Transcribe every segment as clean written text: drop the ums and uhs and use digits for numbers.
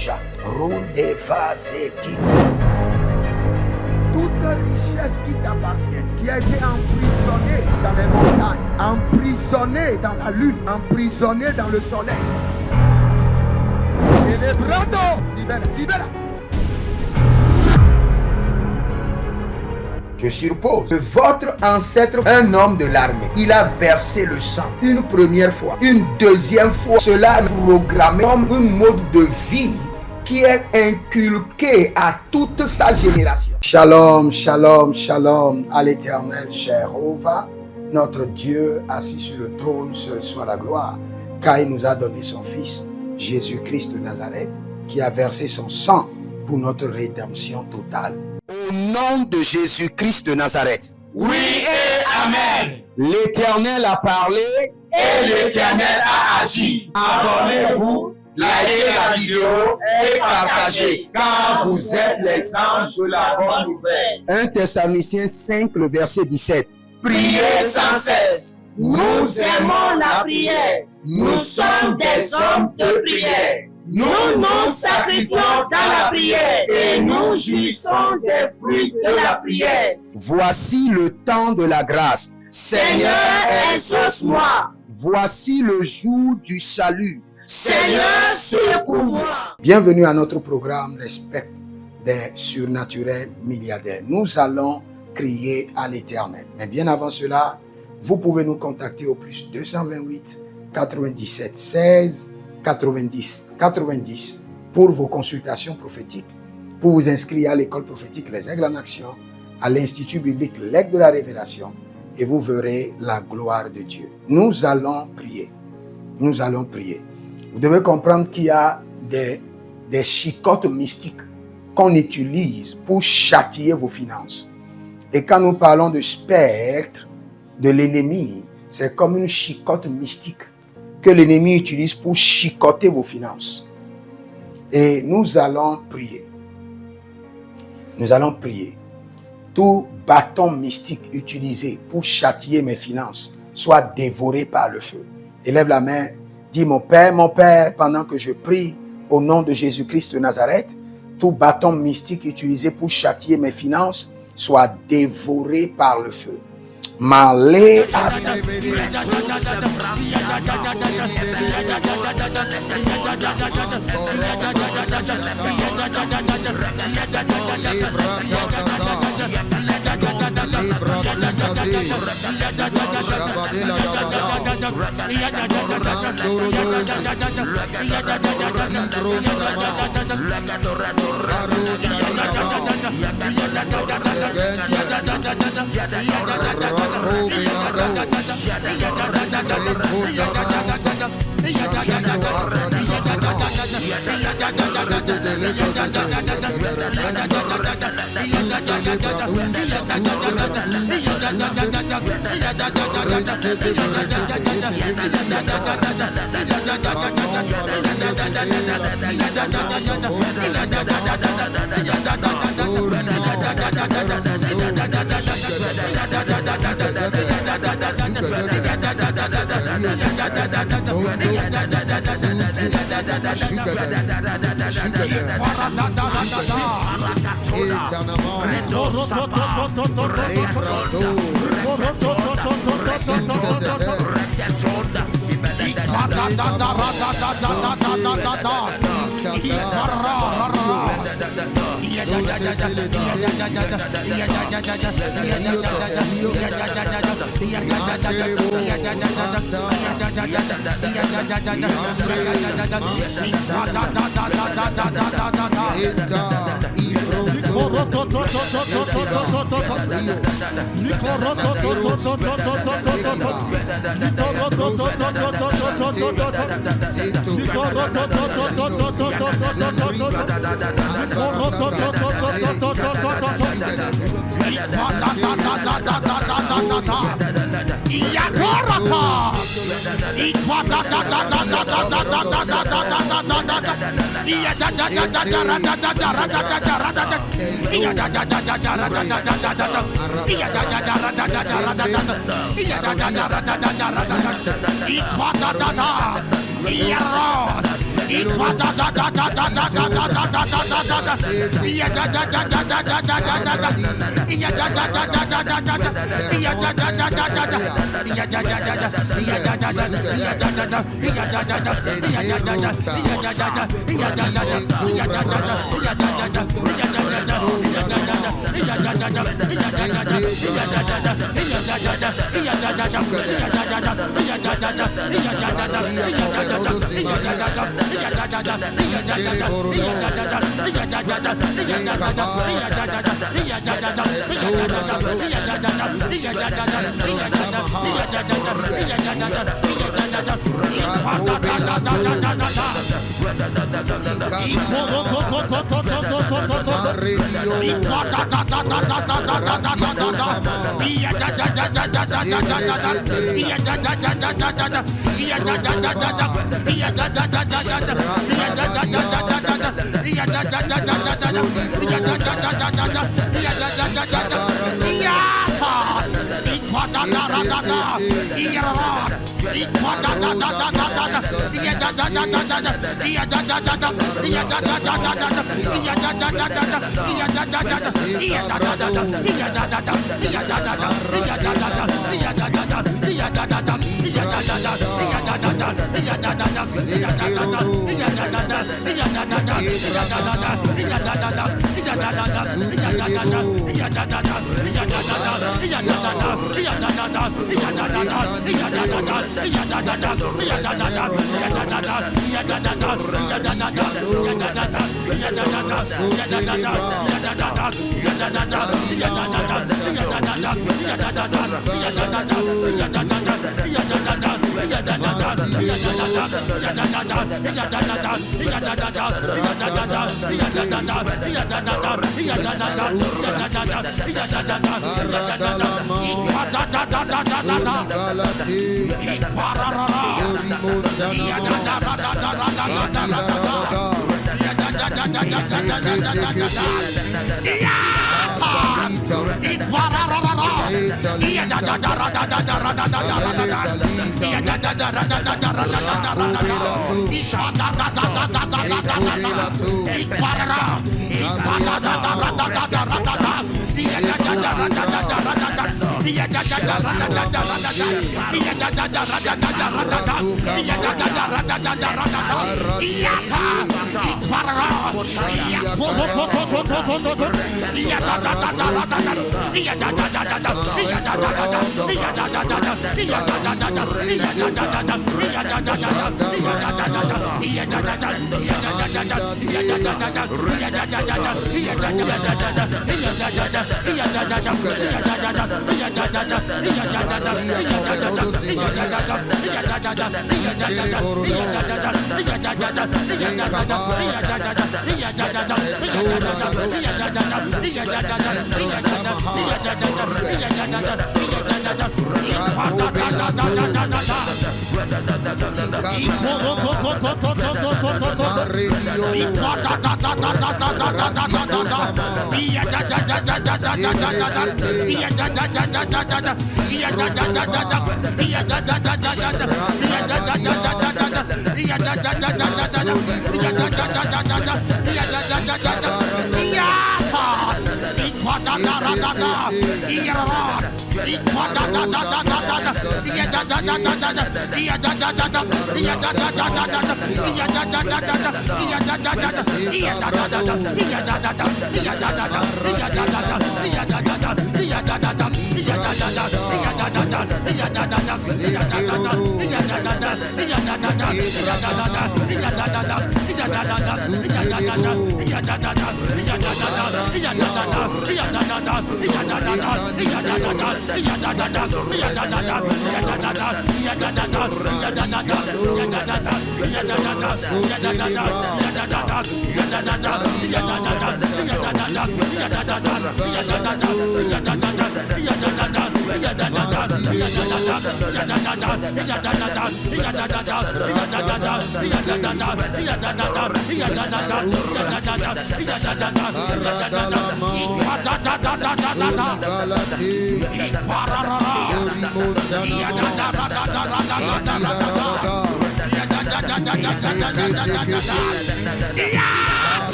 Rouja, Ronde Vazeki. Toute richesse qui t'appartient, qui a été emprisonnée dans les montagnes, emprisonnée dans la lune, emprisonnée dans le soleil. Et les brando, libère. Je suppose que votre ancêtre, un homme de l'armée, il a versé le sang une première fois, une deuxième fois. Cela est programmé comme un mode de vie qui est inculqué à toute sa génération. Shalom, shalom, shalom à l'Éternel Jéhovah, notre Dieu assis sur le trône, seul soit la gloire, car il nous a donné son Fils, Jésus-Christ de Nazareth, qui a versé son sang pour notre rédemption totale. Au nom de Jésus-Christ de Nazareth. Oui et Amen. L'Éternel a parlé et l'Éternel a agi. Abonnez-vous, likez la vidéo et partagez, car vous êtes les anges de la bonne nouvelle. 1 Thessaloniciens 5, le verset 17. Priez sans cesse. Nous aimons la prière. Nous sommes des hommes de prière. Nous nous sacrifions dans la prière et nous jouissons des fruits de la prière. Voici le temps de la grâce. Seigneur, exauce-moi. Voici le jour du salut. Seigneur, secours-moi. Bienvenue à notre programme Respect des surnaturels milliardaires. Nous allons crier à l'Éternel. Mais bien avant cela, vous pouvez nous contacter au plus 228 97 16 90 pour vos consultations prophétiques, pour vous inscrire à l'école prophétique Les Aigles en Action, à l'Institut biblique L'Aigle de la Révélation, et vous verrez la gloire de Dieu. Nous allons prier. Nous allons prier. Vous devez comprendre qu'il y a des chicottes mystiques qu'on utilise pour châtier vos finances. Et quand nous parlons de spectre de l'ennemi, c'est comme une chicotte mystique que l'ennemi utilise pour chicoter vos finances. Et nous allons prier. Nous allons prier. Tout bâton mystique utilisé pour châtier mes finances soit dévoré par le feu. Élève la main, dis mon Père, pendant que je prie au nom de Jésus-Christ de Nazareth, tout bâton mystique utilisé pour châtier mes finances soit dévoré par le feu. Malé à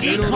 Iya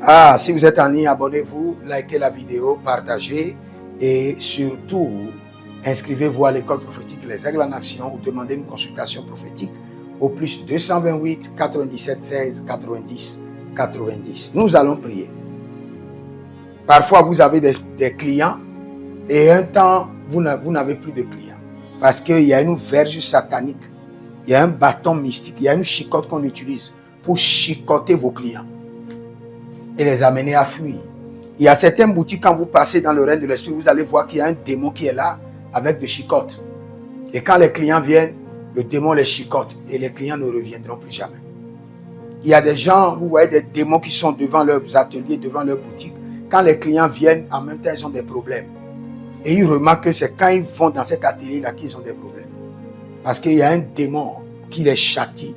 Ah, si vous êtes en ligne, abonnez-vous, likez la vidéo, partagez et surtout inscrivez-vous à l'école prophétique Les Aigles en Action ou demandez une consultation prophétique au plus 228 97 16 90 90. Nous allons prier. Parfois, vous avez des clients et un temps, vous n'avez plus de clients parce qu'il y a une verge satanique, il y a un bâton mystique, il y a une chicotte qu'on utilise pour chicoter vos clients et les amener à fuir. Il y a certaines boutiques, quand vous passez dans le règne de l'esprit, vous allez voir qu'il y a un démon qui est là avec des chicottes. Et quand les clients viennent, le démon les chicote et les clients ne reviendront plus jamais. Il y a des gens, vous voyez des démons qui sont devant leurs ateliers, devant leurs boutiques. Quand les clients viennent, en même temps, ils ont des problèmes. Et ils remarquent que c'est quand ils vont dans cet atelier-là qu'ils ont des problèmes. Parce qu'il y a un démon qui les châtie.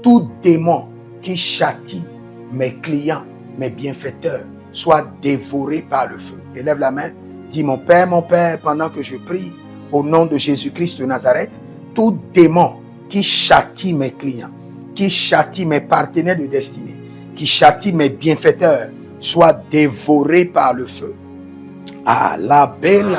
Tout démon qui châtie mes clients, mes bienfaiteurs, soit dévoré par le feu. Élève la main, dis mon Père, pendant que je prie au nom de Jésus-Christ de Nazareth, tout démon qui châtie mes clients, qui châtie mes partenaires de destinée, qui châtie mes bienfaiteurs, soit dévoré par le feu. Ah, la belle.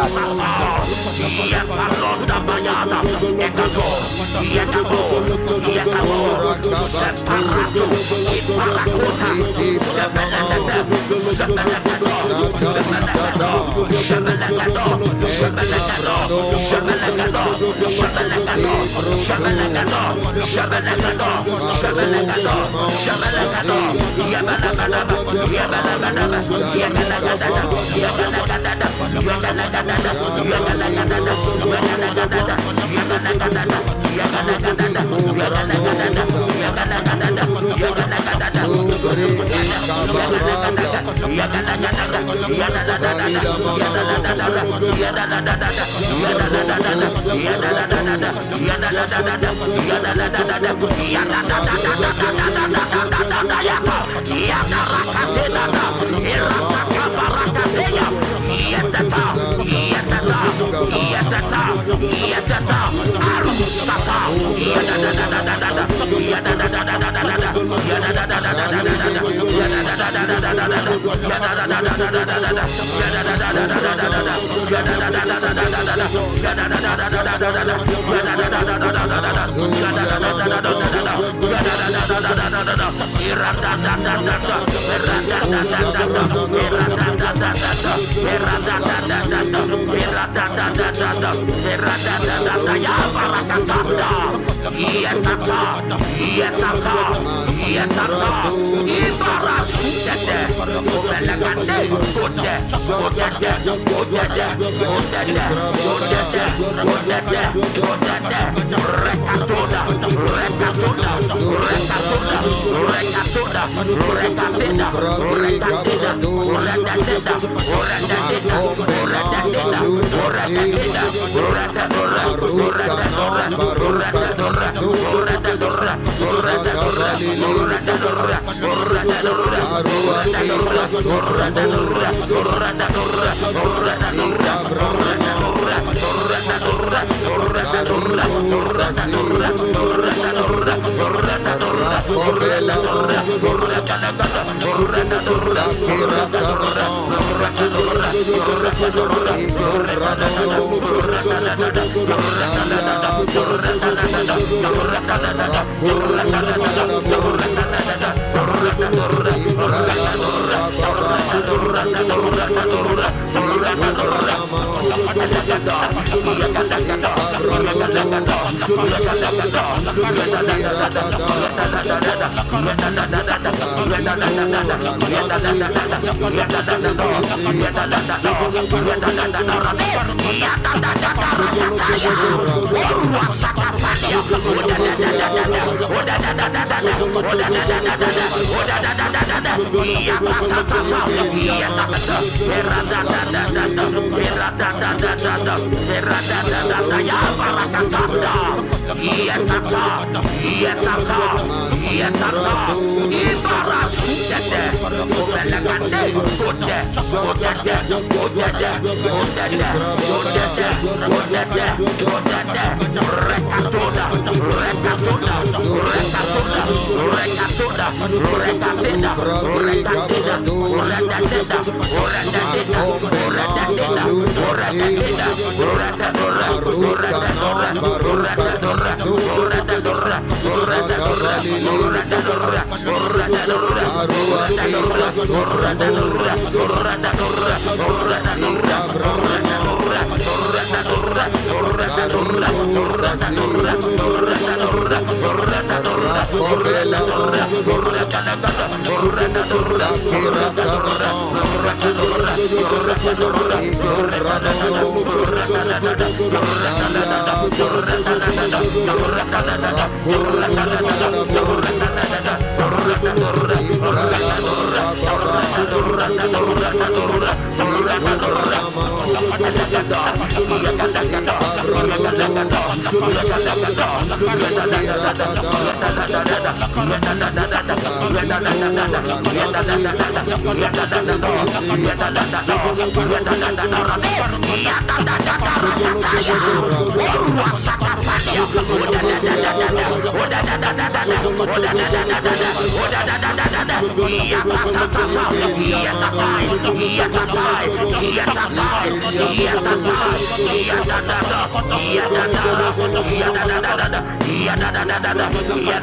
Yeah,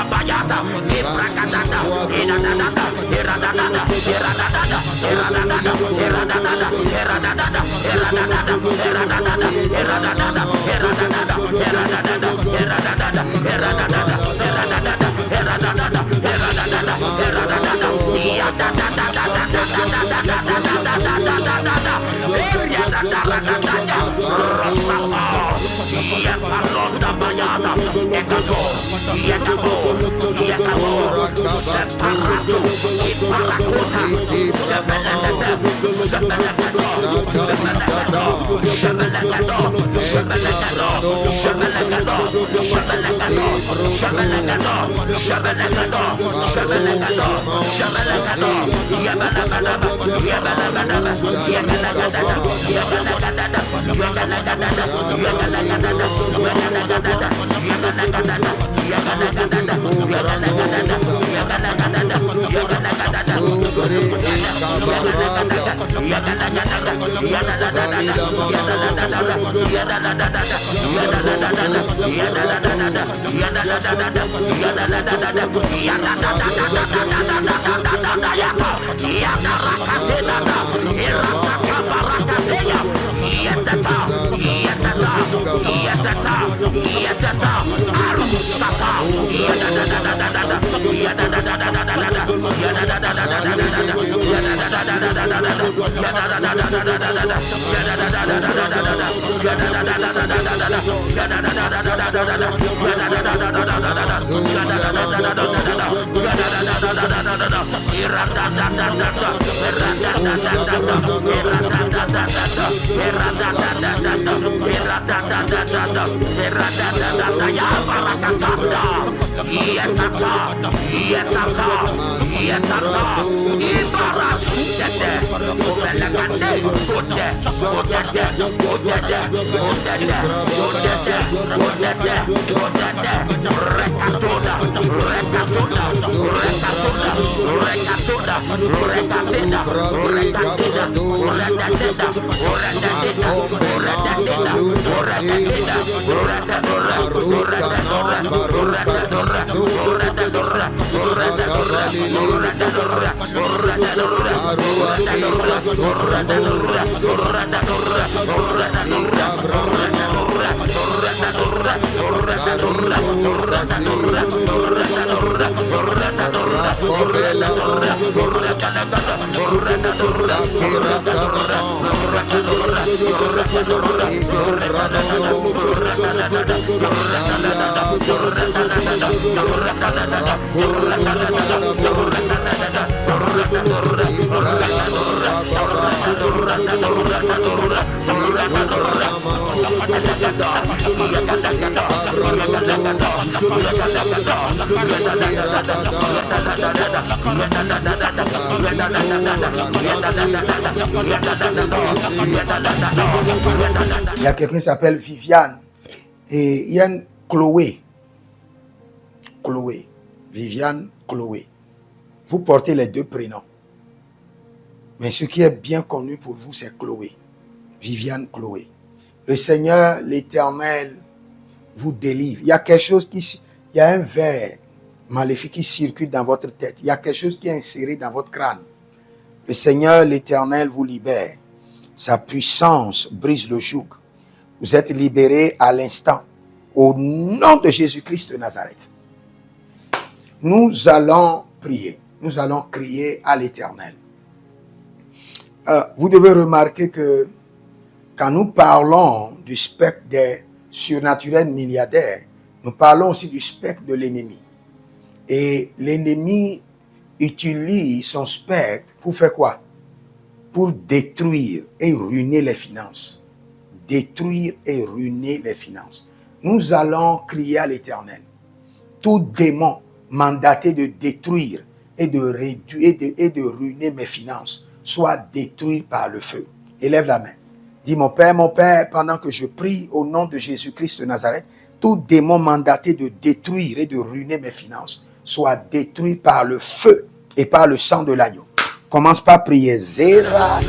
Bayata, Il y a quelqu'un qui s'appelle Viviane et il y a une Chloé. Chloé. Viviane, Chloé. Vous portez les deux prénoms. Mais ce qui est bien connu pour vous, c'est Chloé. Viviane, Chloé. Le Seigneur, l'Éternel, vous délivre. Il y a quelque chose il y a un ver maléfique qui circule dans votre tête. Il y a quelque chose qui est inséré dans votre crâne. Le Seigneur, l'Éternel, vous libère. Sa puissance brise le joug. Vous êtes libérés à l'instant. Au nom de Jésus-Christ de Nazareth. Nous allons prier. Nous allons crier à l'Éternel. Vous devez remarquer que quand nous parlons du spectre des surnaturels milliardaires, nous parlons aussi du spectre de l'ennemi. Et l'ennemi utilise son spectre pour faire quoi? Pour détruire et ruiner les finances. Détruire et ruiner les finances. Nous allons crier à l'Éternel. Tout démon mandaté de détruire et de réduire et de ruiner mes finances soit détruit par le feu. Élève la main. Dis mon Père, pendant que je prie au nom de Jésus-Christ de Nazareth, tout démon mandaté de détruire et de ruiner mes finances soit détruit par le feu et par le sang de l'agneau. Commence par prier. Zéra.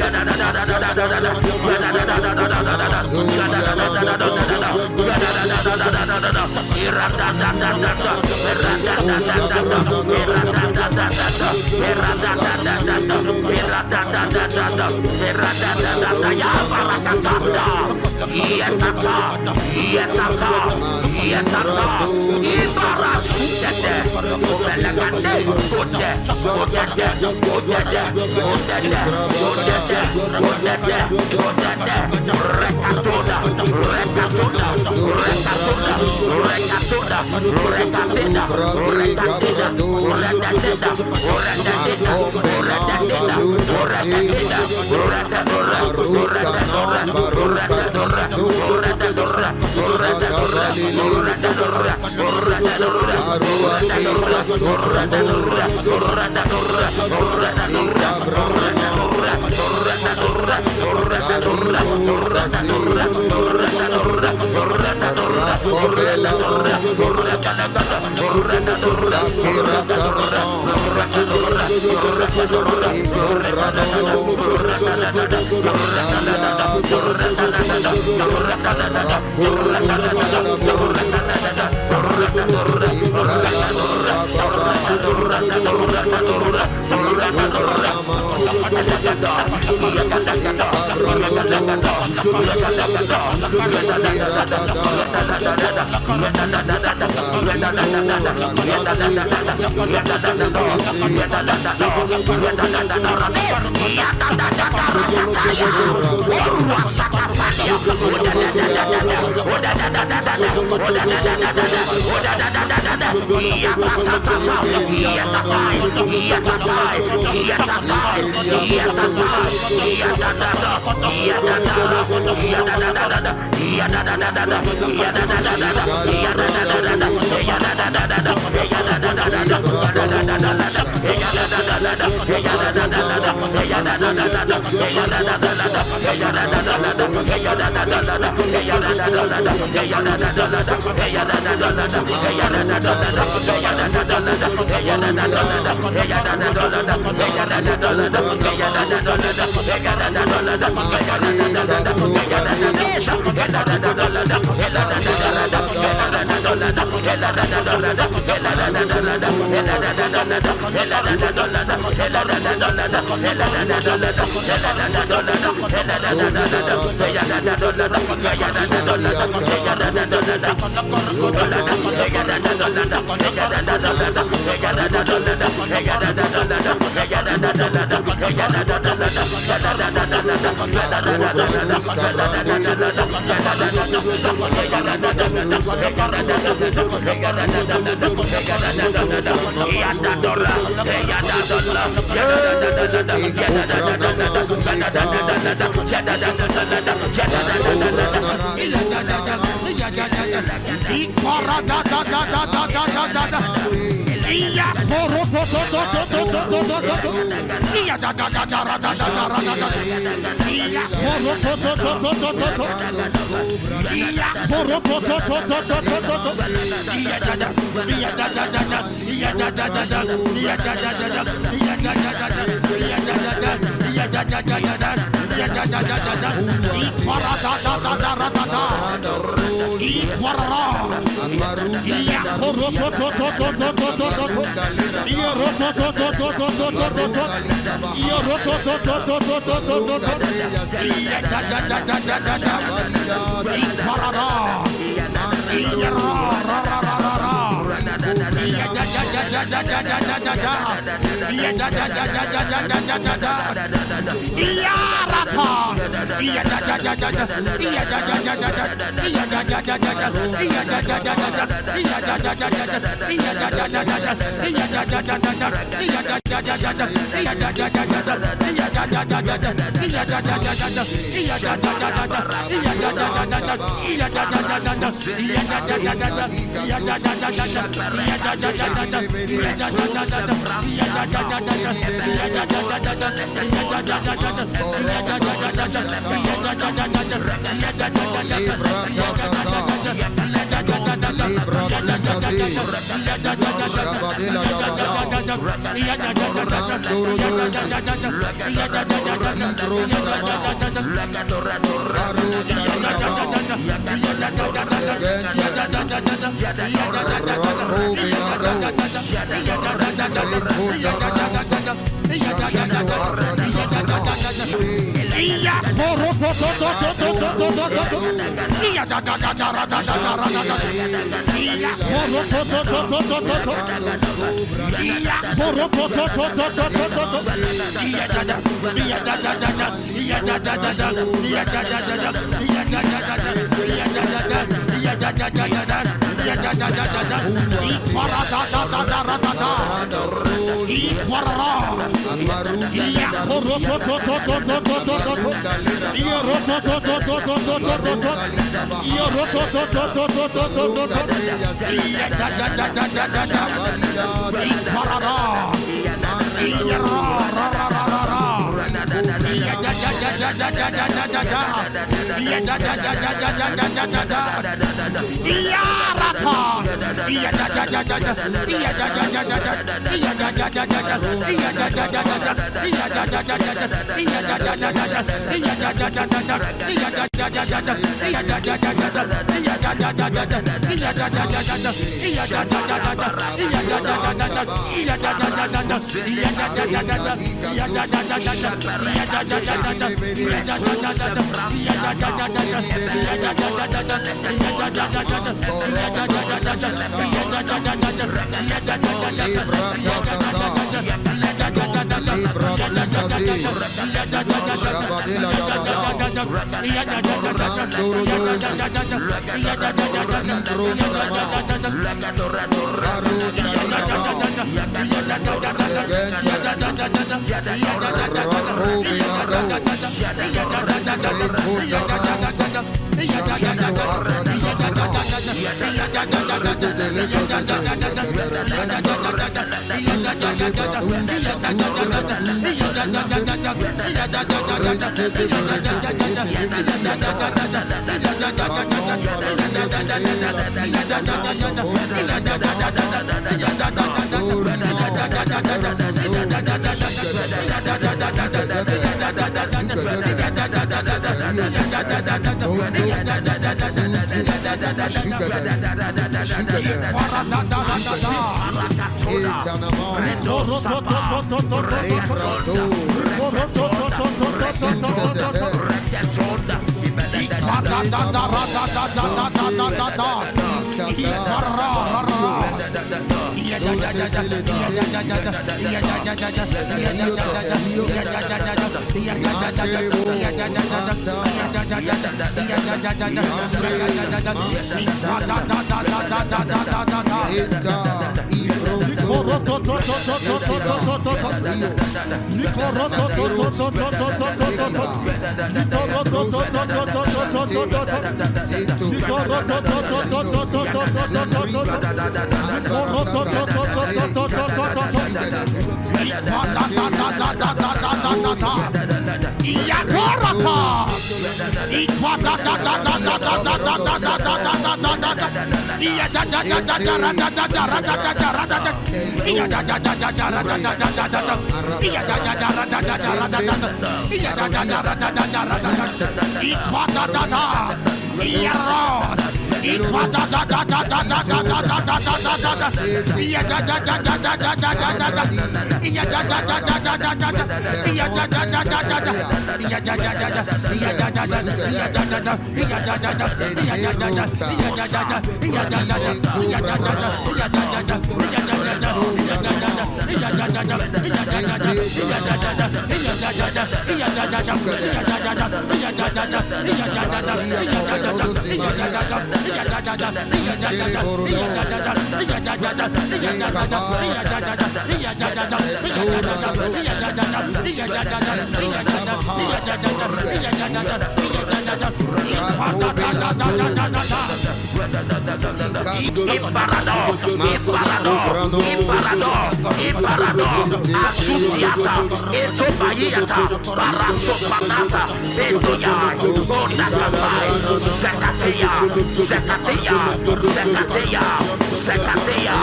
Sekateya,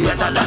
Yada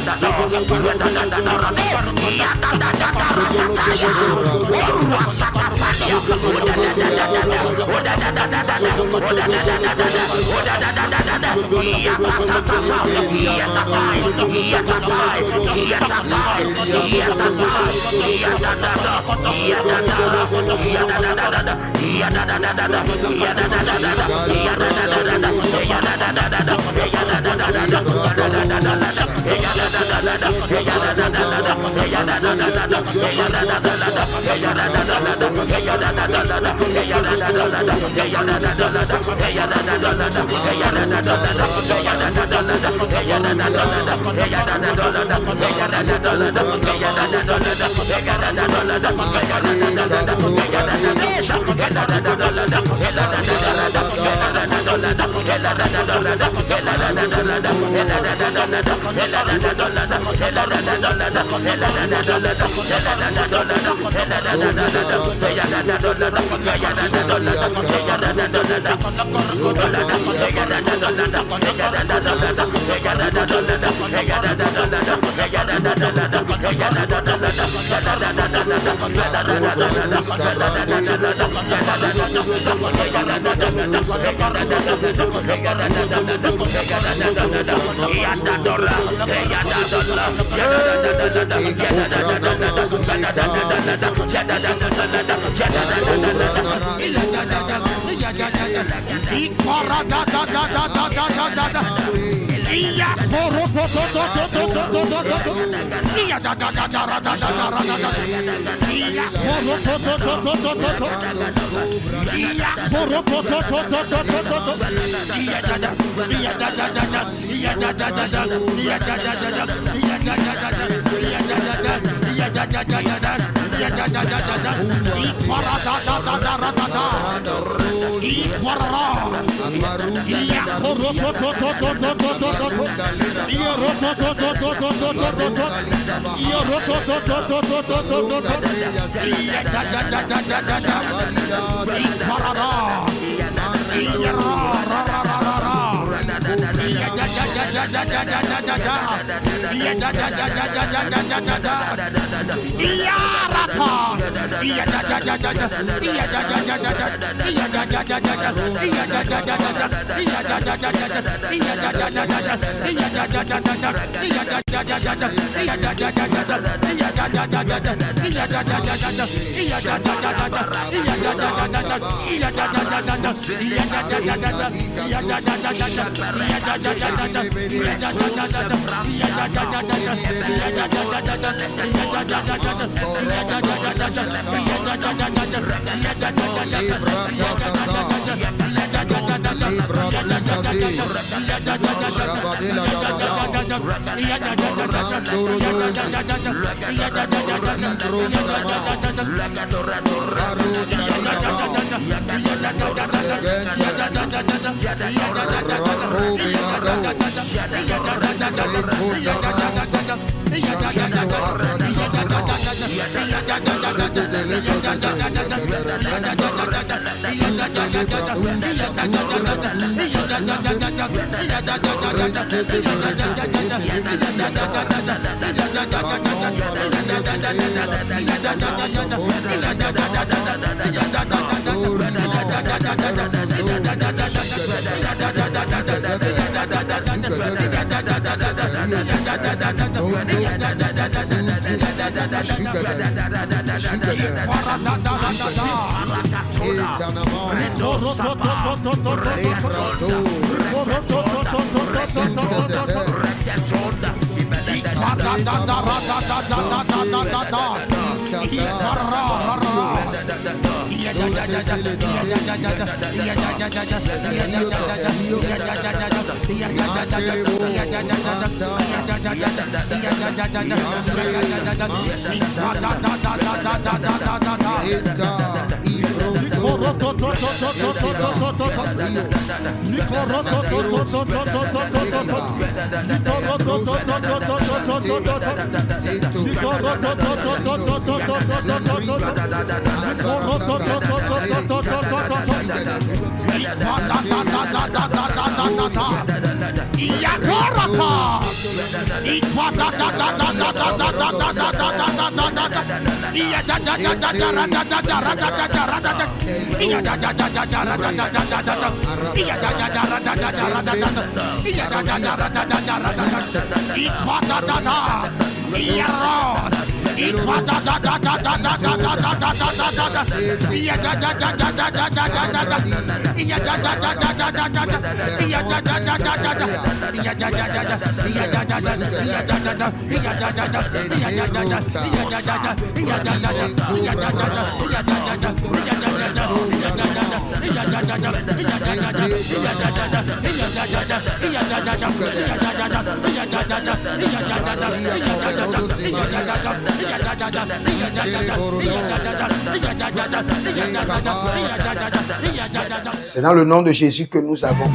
C'est dans le nom de Jésus que nous avons.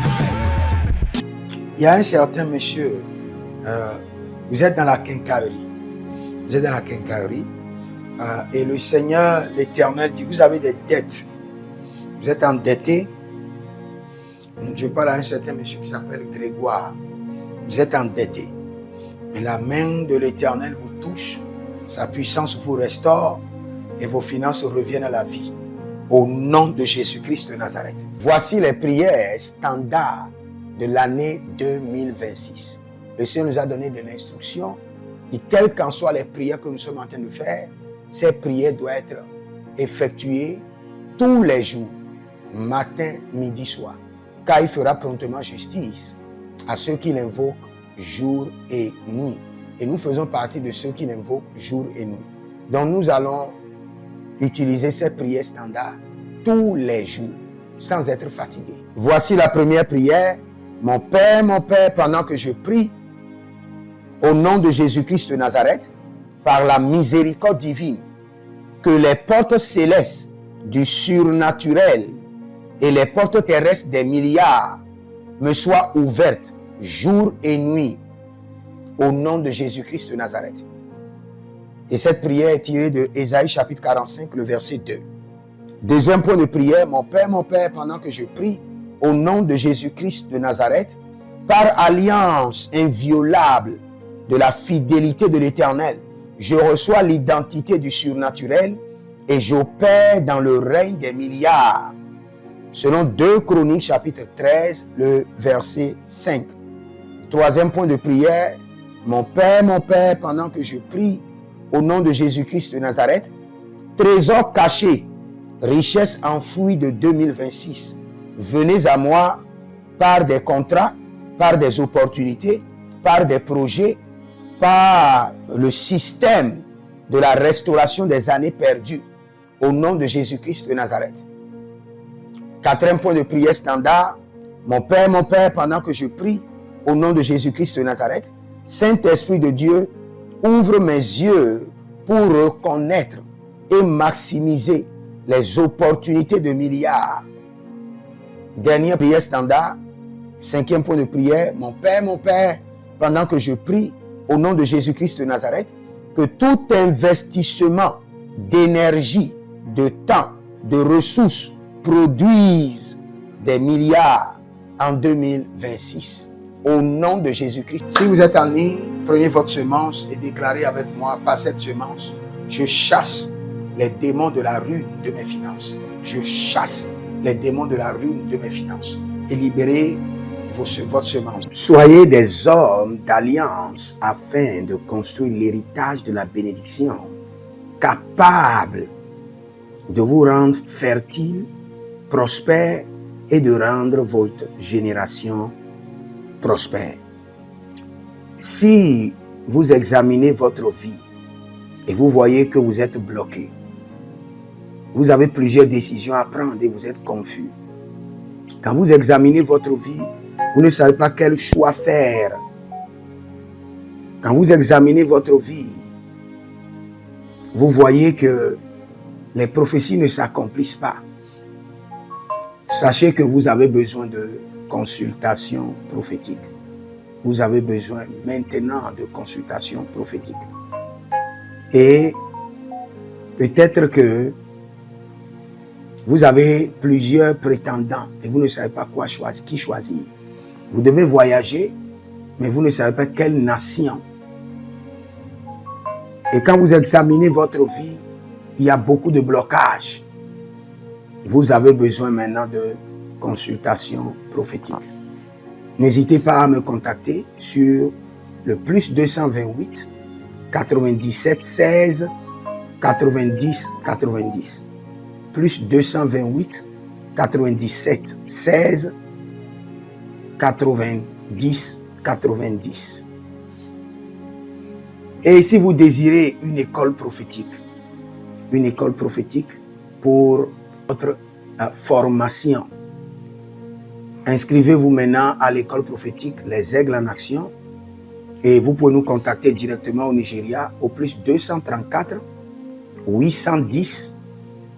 Il y a un certain monsieur, vous êtes dans la quincaillerie. Vous êtes dans la quincaillerie. Et le Seigneur, l'Éternel dit, vous avez des dettes. Vous êtes endetté. Je parle à un certain monsieur qui s'appelle Grégoire. Vous êtes endetté. Et la main de l'Éternel vous touche. Sa puissance vous restaure. Et vos finances reviennent à la vie. Au nom de Jésus-Christ de Nazareth. Voici les prières standards de l'année 2026. Le Seigneur nous a donné de l'instruction. Et quelles qu'en soient les prières que nous sommes en train de faire, ces prières doivent être effectuées tous les jours, matin, midi, soir. Car il fera promptement justice à ceux qui l'invoquent jour et nuit. Et nous faisons partie de ceux qui l'invoquent jour et nuit. Donc nous allons utiliser ces prières standards tous les jours, sans être fatigués. Voici la première prière. Mon Père, pendant que je prie, au nom de Jésus-Christ de Nazareth, par la miséricorde divine, que les portes célestes du surnaturel et les portes terrestres des milliards me soient ouvertes jour et nuit, au nom de Jésus-Christ de Nazareth. Et cette prière est tirée de Ésaïe chapitre 45, le verset 2. Deuxième point de prière, mon Père, pendant que je prie, au nom de Jésus-Christ de Nazareth, par alliance inviolable de la fidélité de l'Éternel, je reçois l'identité du surnaturel et j'opère dans le règne des milliards. Selon 2 Chroniques chapitre 13, le verset 5. Troisième point de prière, mon Père, pendant que je prie, au nom de Jésus-Christ de Nazareth, trésor caché, richesse enfouie de 2026, venez à moi par des contrats, par des opportunités, par des projets, par le système de la restauration des années perdues, au nom de Jésus-Christ de Nazareth. Quatrième point de prière standard, mon Père, pendant que je prie, au nom de Jésus-Christ de Nazareth, Saint-Esprit de Dieu, ouvre mes yeux pour reconnaître et maximiser les opportunités de milliards. Dernière prière standard, cinquième point de prière, mon Père, pendant que je prie, au nom de Jésus-Christ de Nazareth, que tout investissement d'énergie, de temps, de ressources produise des milliards en 2026. Au nom de Jésus-Christ. Si vous êtes en ligne, prenez votre semence et déclarez avec moi, par cette semence, je chasse les démons de la ruine de mes finances. Je chasse les démons de la ruine de mes finances. Et libérez votre semence. Soyez des hommes d'alliance afin de construire l'héritage de la bénédiction, capables de vous rendre fertile, prospère et de rendre votre génération prospère. Si vous examinez votre vie et vous voyez que vous êtes bloqué, vous avez plusieurs décisions à prendre et vous êtes confus. Quand vous examinez votre vie, vous ne savez pas quel choix faire. Quand vous examinez votre vie, vous voyez que les prophéties ne s'accomplissent pas. Sachez que vous avez besoin de consultation prophétique. Vous avez besoin maintenant de consultation prophétique. Et peut-être que vous avez plusieurs prétendants et vous ne savez pas qui choisir. Vous devez voyager mais vous ne savez pas quelle nation. Et quand vous examinez votre vie, il y a beaucoup de blocages. Vous avez besoin maintenant de consultation prophétique. N'hésitez pas à me contacter sur le plus 228 97 16 90 90. Plus 228 97 16 90 90. Et si vous désirez une école prophétique pour votre formation, inscrivez-vous maintenant à l'école prophétique Les Aigles en Action et vous pouvez nous contacter directement au Nigeria au plus 234 810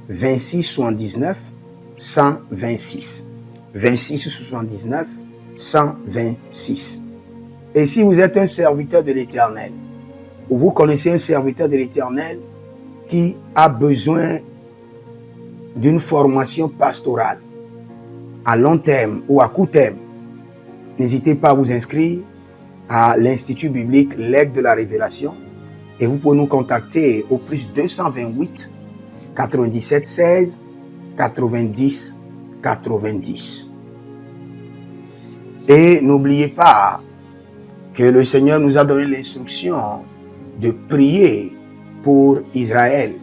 26 79 126. 26 79 126. Et si vous êtes un serviteur de l'Éternel, ou vous connaissez un serviteur de l'Éternel qui a besoin d'une formation pastorale à long terme ou à court terme, n'hésitez pas à vous inscrire à l'Institut biblique L'Aigle de la Révélation et vous pouvez nous contacter au plus 228 97 16 90 90. Et n'oubliez pas que le Seigneur nous a donné l'instruction de prier pour Israël,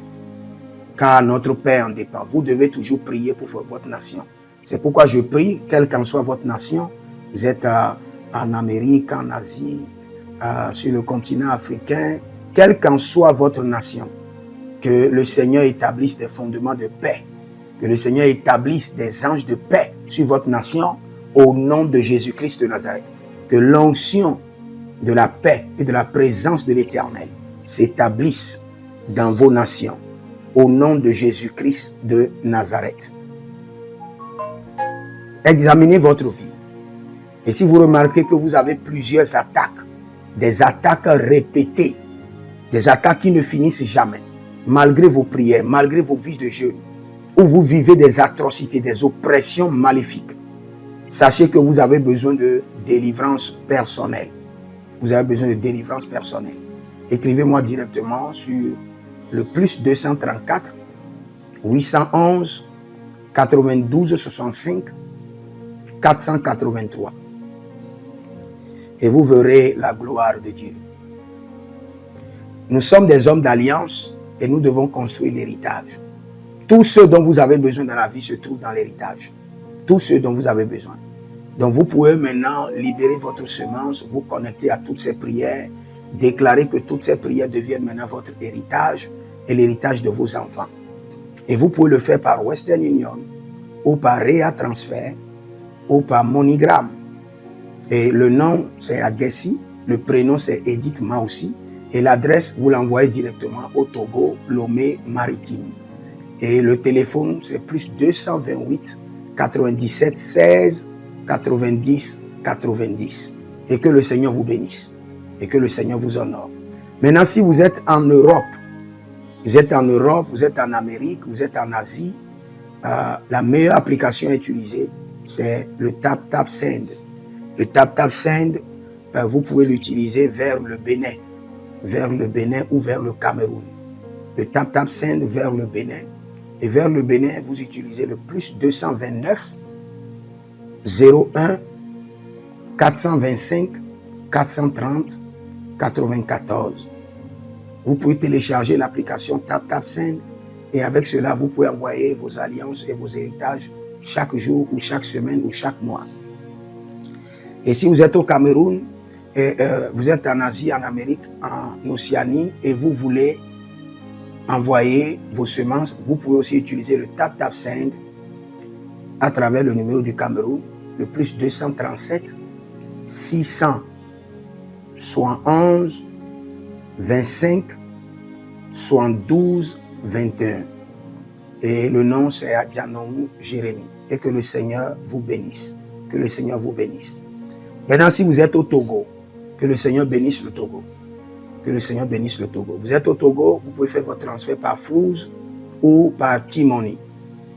car notre paix en dépend. Vous devez toujours prier pour votre nation. C'est pourquoi je prie, quelle qu'en soit votre nation, vous êtes en Amérique, en Asie, sur le continent africain, quelle qu'en soit votre nation, que le Seigneur établisse des fondements de paix, que le Seigneur établisse des anges de paix sur votre nation au nom de Jésus-Christ de Nazareth. Que l'onction de la paix et de la présence de l'Éternel s'établisse dans vos nations au nom de Jésus-Christ de Nazareth. Examinez votre vie. Et si vous remarquez que vous avez plusieurs attaques, des attaques répétées, des attaques qui ne finissent jamais, malgré vos prières, malgré vos vies de jeûne, où vous vivez des atrocités, des oppressions maléfiques, sachez que vous avez besoin de délivrance personnelle. Vous avez besoin de délivrance personnelle. Écrivez-moi directement sur le plus 234 811 92 65 483. Et vous verrez la gloire de Dieu. Nous sommes des hommes d'alliance et nous devons construire l'héritage. Tout ce dont vous avez besoin dans la vie se trouve dans l'héritage. Tout ce dont vous avez besoin. Donc vous pouvez maintenant libérer votre semence, vous connecter à toutes ces prières, déclarer que toutes ces prières deviennent maintenant votre héritage et l'héritage de vos enfants. Et vous pouvez le faire par Western Union ou par Rea Transfer ou par MoneyGram. Et le nom c'est Agessi, le prénom c'est Edith Maussi et l'adresse vous l'envoyez directement au Togo, Lomé Maritime. Et le téléphone c'est plus 228 97 16 90 90. Et que le Seigneur vous bénisse. Et que le Seigneur vous honore. Maintenant, si vous êtes en Europe, vous êtes en Amérique, vous êtes en Asie, la meilleure application à utiliser, c'est le TapTapSend. Le TapTapSend, vous pouvez l'utiliser vers le Bénin ou vers le Cameroun. Le TapTapSend vers le Bénin. Et vers le Bénin, vous utilisez le plus 229 01 425 430 94. Vous pouvez télécharger l'application TapTapSend et avec cela, vous pouvez envoyer vos alliances et vos héritages chaque jour ou chaque semaine ou chaque mois. Et si vous êtes au Cameroun, vous êtes en Asie, en Amérique, en Océanie et vous voulez envoyer vos semences, vous pouvez aussi utiliser le TapTapSend à travers le numéro du Cameroun, le plus 237 671 25 72 21. Et le nom c'est Adjanou Jérémie. Et que le Seigneur vous bénisse. Que le Seigneur vous bénisse. Maintenant, si vous êtes au Togo, que le Seigneur bénisse le Togo. Que le Seigneur bénisse le Togo. Vous êtes au Togo, vous pouvez faire votre transfert par Flouz ou par T-Money.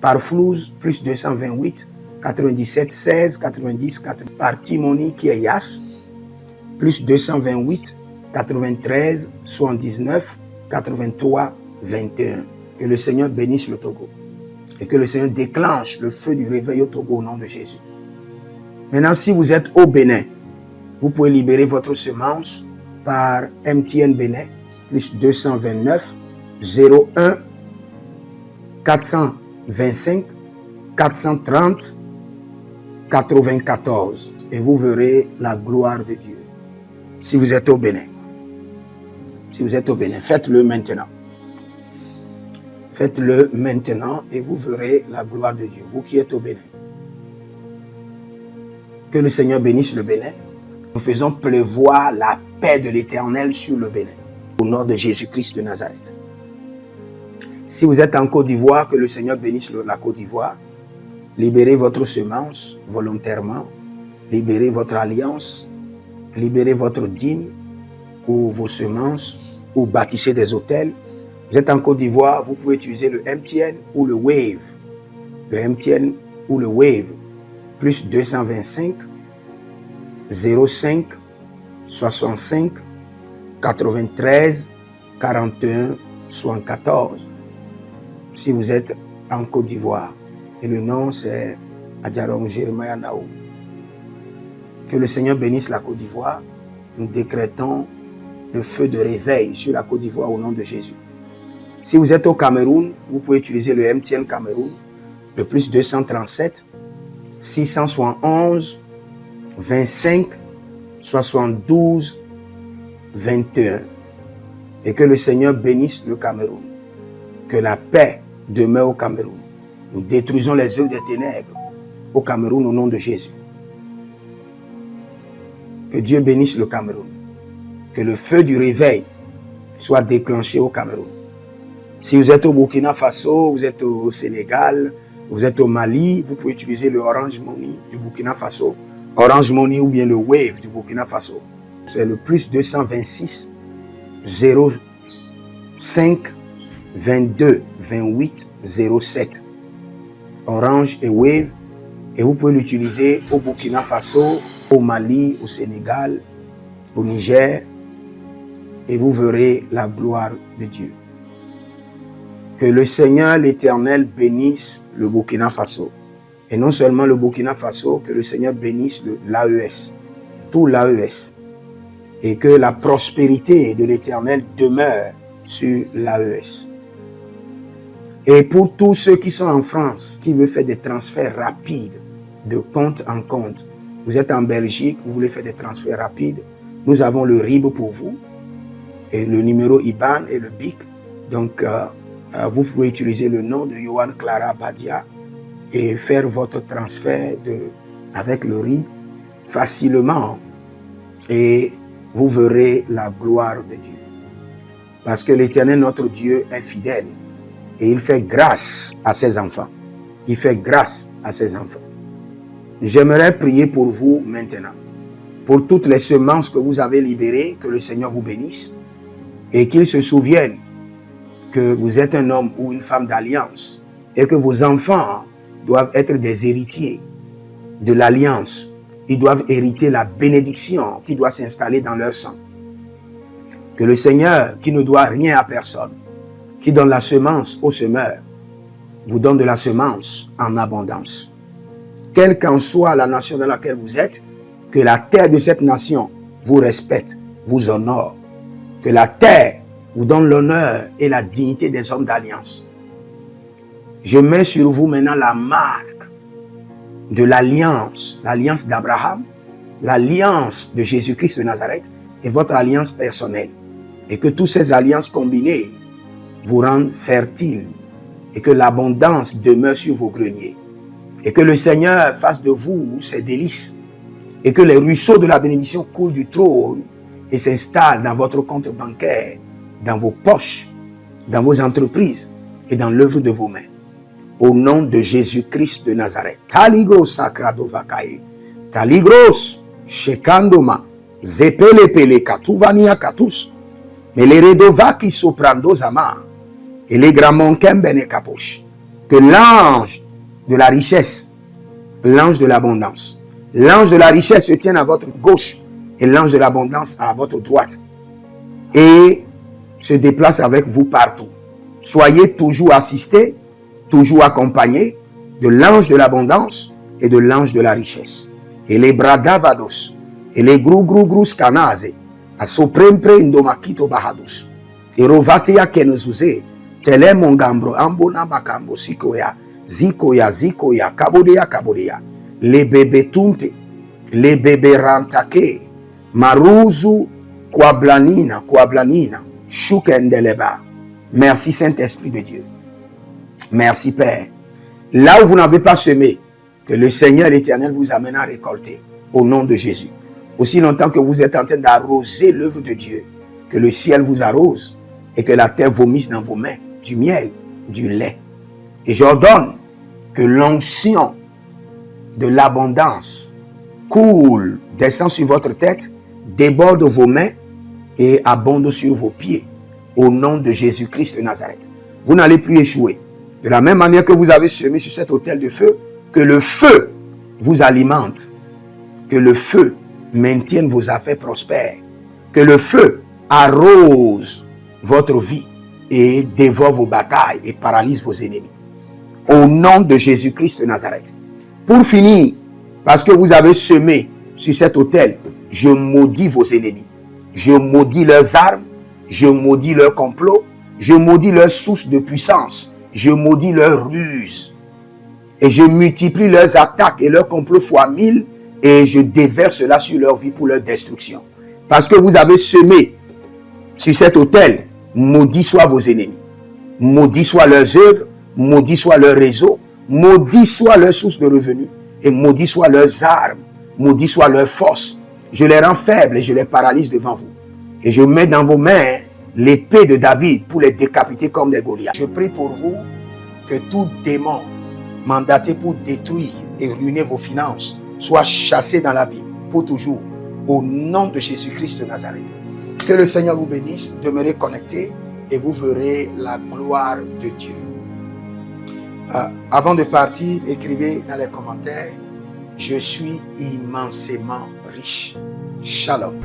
Par Flouz, plus 228 97 16 90 4. Par T-Money qui est Yas. plus 228 93 79 83 21. Que le Seigneur bénisse le Togo et que le Seigneur déclenche le feu du réveil au Togo au nom de Jésus. Maintenant, si vous êtes au Bénin, vous pouvez libérer votre semence par MTN Bénin, plus 229 01 425 430 94 et vous verrez la gloire de Dieu. Si vous êtes au Bénin, faites-le maintenant. Faites-le maintenant et vous verrez la gloire de Dieu, vous qui êtes au Bénin. Que le Seigneur bénisse le Bénin. Nous faisons pleuvoir la paix de l'Éternel sur le Bénin, au nom de Jésus-Christ de Nazareth. Si vous êtes en Côte d'Ivoire, que le Seigneur bénisse la Côte d'Ivoire. Libérez votre semence volontairement. Libérez votre alliance. Libérez votre dîme ou vos semences ou bâtissez des hôtels. Vous êtes en Côte d'Ivoire, vous pouvez utiliser le MTN ou le Wave. Le MTN ou le Wave. Plus 225 05 65 93 41 74. Si vous êtes en Côte d'Ivoire. Et le nom c'est Adjarom Jeremiah Naou. Que le Seigneur bénisse la Côte d'Ivoire. Nous décrétons le feu de réveil sur la Côte d'Ivoire au nom de Jésus. Si vous êtes au Cameroun, vous pouvez utiliser le MTN Cameroun, le plus 237 671 25 72 21. Et que le Seigneur bénisse le Cameroun. Que la paix demeure au Cameroun. Nous détruisons les œuvres des ténèbres au Cameroun au nom de Jésus. Que Dieu bénisse le Cameroun. Que le feu du réveil soit déclenché au Cameroun. Si vous êtes au Burkina Faso, vous êtes au Sénégal, vous êtes au Mali, vous pouvez utiliser le Orange Money du Burkina Faso. Orange Money ou bien le Wave du Burkina Faso. C'est le plus 226 05 22 28 07. Orange et Wave. Et vous pouvez l'utiliser au Burkina Faso, au Mali, au Sénégal, au Niger. Et vous verrez la gloire de Dieu. Que le Seigneur l'Éternel bénisse le Burkina Faso. Et non seulement le Burkina Faso, que le Seigneur bénisse l'AES, tout l'AES. Et que la prospérité de l'Éternel demeure sur l'AES. Et pour tous ceux qui sont en France, qui veulent faire des transferts rapides de compte en compte, vous êtes en Belgique, vous voulez faire des transferts rapides, nous avons le RIB pour vous, et le numéro IBAN et le BIC. Donc, vous pouvez utiliser le nom de Yohan Clara Badia et faire votre transfert avec le RIB facilement et vous verrez la gloire de Dieu. Parce que l'Éternel, notre Dieu, est fidèle et il fait grâce à ses enfants. Il fait grâce à ses enfants. J'aimerais prier pour vous maintenant, pour toutes les semences que vous avez libérées, que le Seigneur vous bénisse et qu'il se souvienne que vous êtes un homme ou une femme d'alliance et que vos enfants doivent être des héritiers de l'alliance. Ils doivent hériter la bénédiction qui doit s'installer dans leur sang. Que le Seigneur, qui ne doit rien à personne, qui donne la semence au semeur, vous donne de la semence en abondance. Quelle qu'en soit la nation dans laquelle vous êtes, que la terre de cette nation vous respecte, vous honore. Que la terre vous donne l'honneur et la dignité des hommes d'alliance. Je mets sur vous maintenant la marque de l'alliance d'Abraham, l'alliance de Jésus-Christ de Nazareth et votre alliance personnelle. Et que toutes ces alliances combinées vous rendent fertiles et que l'abondance demeure sur vos greniers. Et que le Seigneur fasse de vous ses délices et que les ruisseaux de la bénédiction coulent du trône et s'installent dans votre compte bancaire, dans vos poches, dans vos entreprises et dans l'œuvre de vos mains. Au nom de Jésus-Christ de Nazareth. Taligros sacrado vakae. Taligros shekandoma. Zepelepele katuvania katus. Meleredova ki soprando zama. Et les gramons kembene kaposh. Que l'ange de la richesse, l'ange de l'abondance, l'ange de la richesse se tienne à votre gauche et l'ange de l'abondance à votre droite et se déplace avec vous partout. Soyez toujours assistés, toujours accompagnés de l'ange de l'abondance et de l'ange de la richesse. Et les bradavados, et les gru scanase, a soprempre indomakito bahadus, et rovatea kenezuze, tele mongambro ambona makambo sikoya, zikoya, kabodea, les bébés tunte, les bébés rantake, maruzu, kwablanina, shukendeleba. Merci Saint-Esprit de Dieu. Merci Père. Là où vous n'avez pas semé, que le Seigneur l'Éternel vous amène à récolter. Au nom de Jésus. Aussi longtemps que vous êtes en train d'arroser l'œuvre de Dieu, que le ciel vous arrose et que la terre vomisse dans vos mains du miel, du lait. Et j'ordonne que l'onction de l'abondance coule, descend sur votre tête, déborde vos mains et abonde sur vos pieds. Au nom de Jésus-Christ de Nazareth. Vous n'allez plus échouer. De la même manière que vous avez semé sur cet autel de feu, que le feu vous alimente, que le feu maintienne vos affaires prospères, que le feu arrose votre vie et dévore vos batailles et paralyse vos ennemis. Au nom de Jésus-Christ de Nazareth. Pour finir, parce que vous avez semé sur cet autel, je maudis vos ennemis. Je maudis leurs armes, je maudis leurs complots, je maudis leurs sources de puissance, je maudis leurs ruses. Et je multiplie leurs attaques et leurs complots fois 1000 et je déverse cela sur leur vie pour leur destruction. Parce que vous avez semé sur cet autel, maudit soient vos ennemis, maudit soient leurs œuvres, maudit soit leur réseau, maudit soit leur source de revenus et maudit soient leurs armes, maudit soit leur force. Je les rends faibles et je les paralyse devant vous. Et je mets dans vos mains l'épée de David pour les décapiter comme des Goliaths. Je prie pour vous que tout démon mandaté pour détruire et ruiner vos finances soit chassé dans l'abîme pour toujours au nom de Jésus-Christ de Nazareth. Que le Seigneur vous bénisse, demeurez connectés et vous verrez la gloire de Dieu. Avant de partir, écrivez dans les commentaires: je suis immensément riche. Shalom.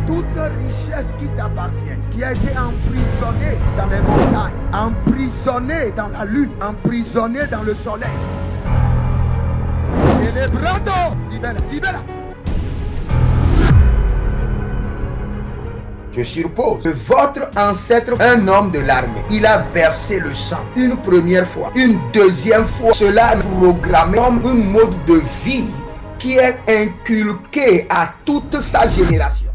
Toute richesse qui t'appartient, qui a été emprisonnée dans les montagnes, emprisonnée dans la lune, emprisonnée dans le soleil. Célébrando, libera. Je suppose que votre ancêtre, un homme de l'armée, il a versé le sang une première fois, une deuxième fois. Cela est programmé comme un mode de vie qui est inculqué à toute sa génération.